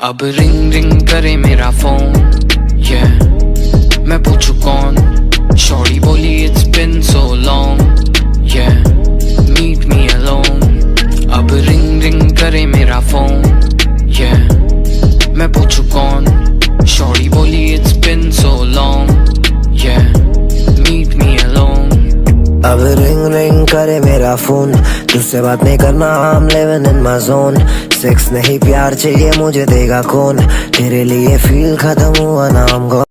अब ring ring करे मेरा फोन, मैं पूछू कौन। शॉर्टी बोली it's been so long, meet me alone. अब रिंग रिंग करे मेरा फोन, मैं पूछू कौन। शॉर्टी बोली it's been so long, meet me alone. अब रिंग रिंग करे मेरा फोन, तुझसे बात नहीं करना, I'm living in my zone। Sex नहीं प्यार चाहिए मुझे, देगा कौन? तेरे लिए फील खत्म हुआ ना, I'm gone।